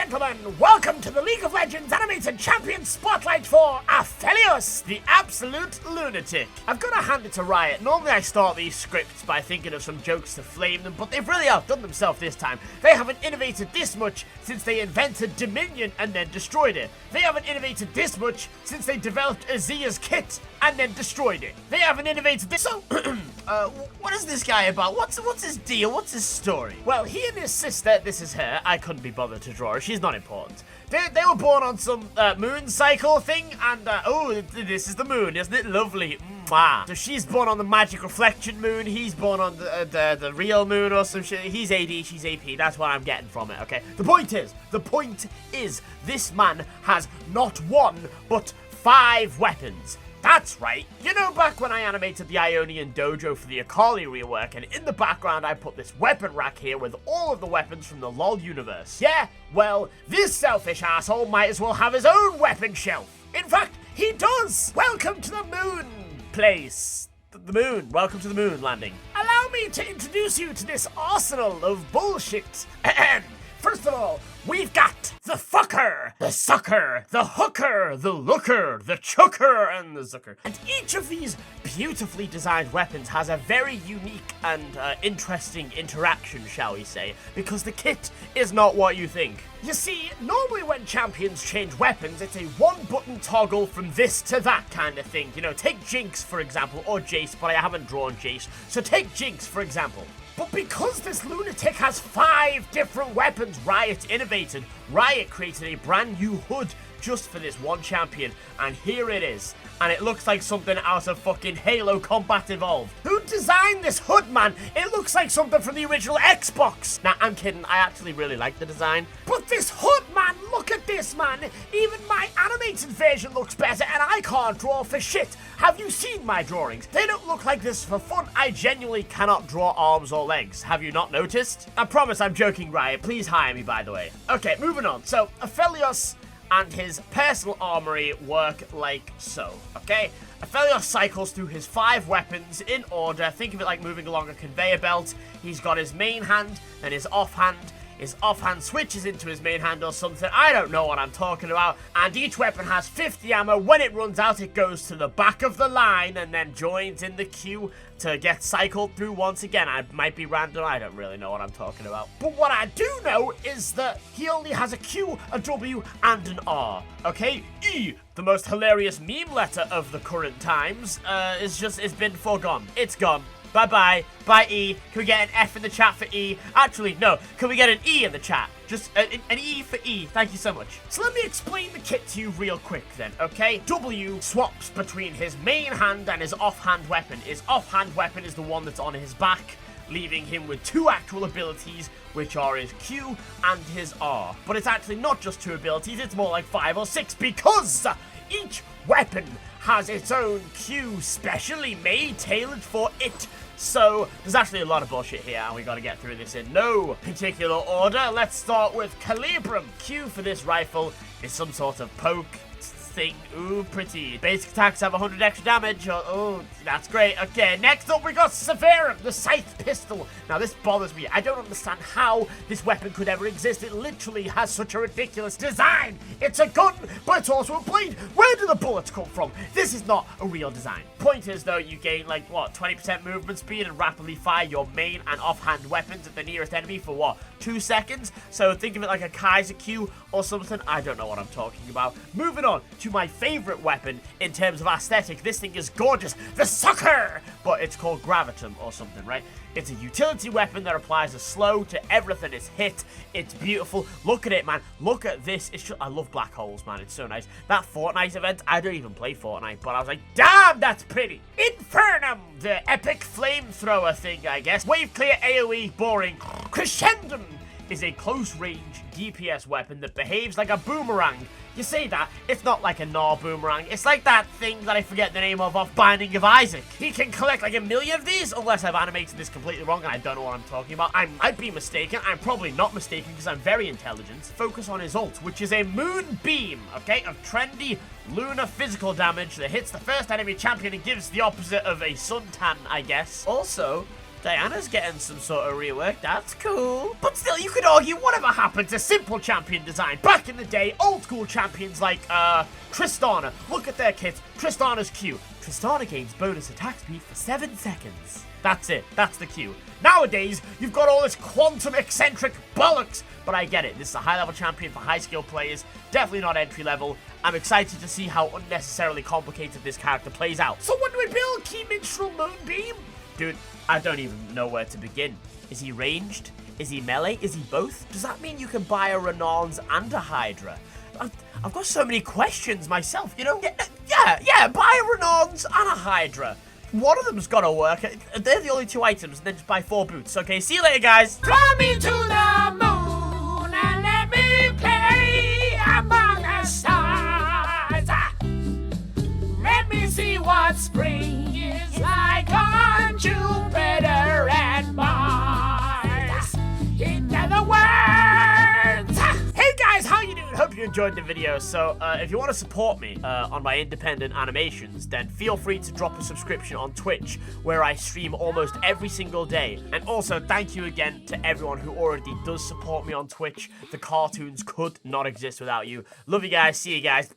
gentlemen, welcome to the League of Legends Animated Champion Spotlight for Aphelios, the absolute lunatic. I've got to hand it to Riot. Normally I start these scripts by thinking of some jokes to flame them, but they've really outdone themselves this time. They haven't innovated this much since they invented Dominion and then destroyed it. They haven't innovated this much since they developed Azia's kit and then destroyed it. They haven't innovated this. So, what is this guy about? What's his deal? What's his story? Well, he and his sister, this is her. I couldn't be bothered to draw her. She's not important. They were born on some moon cycle thing, and oh, this is the moon, isn't it lovely? Mwah. So she's born on the magic reflection moon. He's born on the real moon or some shit. He's AD, she's AP. That's what I'm getting from it. Okay. The point is, this man has not one but 5 weapons. That's right. You know, back when I animated the Ionian Dojo for the Akali rework, and in the background I put this weapon rack here with all of the weapons from the LoL universe. Yeah, well, this selfish asshole might as well have his own weapon shelf. In fact, he does. Welcome to the moon place. The moon. Welcome to the moon landing. Allow me to introduce you to this arsenal of bullshit. First of all, we've got the fucker, the sucker, the hooker, the looker, the chucker, and the zucker. And each of these beautifully designed weapons has a very unique and interesting interaction, shall we say, because the kit is not what you think. You see, normally when champions change weapons, it's a one-button toggle from this to that kind of thing. You know, take Jinx, for example, or Jace, but I haven't drawn Jace, so take Jinx, for example. But because this lunatic has 5 different weapons Riot innovated, Riot created a brand new hood just for this one champion, and here it is. And it looks like something out of fucking Halo Combat Evolved. Who designed this hood, man? It looks like something from the original Xbox. Nah, I'm kidding. I actually really like the design. But this hood, man, look at this, man. Even my animated version looks better, and I can't draw for shit. Have you seen my drawings? They don't look like this for fun. I genuinely cannot draw arms or legs. Have you not noticed? I promise I'm joking, Riot. Please hire me, by the way. Okay, moving on. So, Aphelios and his personal armory work like so, okay? Aphelios cycles through his 5 weapons in order. Think of it like moving along a conveyor belt. He's got his main hand, then his offhand. His offhand switches into his main hand or something. I don't know what I'm talking about. And each weapon has 50 ammo. When it runs out, it goes to the back of the line and then joins in the queue to get cycled through once again. I might be random. I don't really know what I'm talking about. But what I do know is that he only has a Q, a W, and an R. Okay? E, the most hilarious meme letter of the current times, it's been forgone. It's gone. Bye-bye. Bye, E. Can we get an F in the chat for E? Actually, no. Can we get an E in the chat? Just an E for E. Thank you so much. So let me explain the kit to you real quick then, okay? W swaps between his main hand and his offhand weapon. His offhand weapon is the one that's on his back, leaving him with 2 actual abilities, which are his Q and his R. But it's actually not just 2 abilities, it's more like 5 or 6, because each weapon has its own Q specially made, tailored for it. So, there's actually a lot of bullshit here, and we gotta get through this in no particular order. Let's start with Calibrum. Q for this rifle is some sort of poke thing. Ooh, pretty. Basic attacks have 100 extra damage. Oh, that's great. Okay, next up we got Severum, the Scythe Pistol. Now, this bothers me. I don't understand how this weapon could ever exist. It literally has such a ridiculous design. It's a gun, but it's also a blade. Where do the bullets come from? This is not a real design. Point is, though, you gain, like, what, 20% movement speed and rapidly fire your main and offhand weapons at the nearest enemy for, what, 2 seconds? So think of it like a Kaiser Q or something. I don't know what I'm talking about. Moving on to my favorite weapon in terms of aesthetic. This thing is gorgeous. The Sucker! But it's called Gravitum or something, right? It's a utility weapon that applies a slow to everything it's hit. It's beautiful. Look at it, man. Look at this. It's just, I love black holes, man. It's so nice. That Fortnite event, I don't even play Fortnite, but I was like, damn, that's pretty. Infernum, the epic flamethrower thing, I guess. Wave clear AoE, boring. Crescendum is a close-range DPS weapon that behaves like a boomerang. You say that, it's not like a Gnar boomerang. It's like that thing that I forget the name of off Binding of Isaac. He can collect like 1,000,000 of these, unless I've animated this completely wrong and I don't know what I'm talking about. I might be mistaken. I'm probably not mistaken because I'm very intelligent. Focus on his ult, which is a moon beam, okay, of trendy lunar physical damage that hits the first enemy champion and gives the opposite of a suntan, I guess. Also, Diana's getting some sort of rework. That's cool. But still, you could argue whatever happened to simple champion design. Back in the day, old school champions like, Tristana. Look at their kit. Tristana's Q. Tristana gains bonus attack speed for 7 seconds. That's it. That's the Q. Nowadays, you've got all this quantum eccentric bollocks. But I get it. This is a high-level champion for high-skill players. Definitely not entry-level. I'm excited to see how unnecessarily complicated this character plays out. So when do we build Key Minstrel Moonbeam? Dude, I don't even know where to begin. Is he ranged? Is he melee? Is he both? Does that mean you can buy a Renons and a Hydra? I've got so many questions myself, you know? Yeah, buy a Renons and a Hydra. One of them's gotta work. They're the only 2 items, and then just buy 4 boots. Okay, see you later, guys. Fly me to the moon and let me play among the stars. Let me see what spring is like on Jupiter and Mars. In other words, hey guys, how you doing? Hope you enjoyed the video. So if you want to support me on my independent animations, then feel free to drop a subscription on Twitch, where I stream almost every single day. And also thank you again to everyone who already does support me on Twitch. The cartoons could not exist without you. Love you guys. See you guys.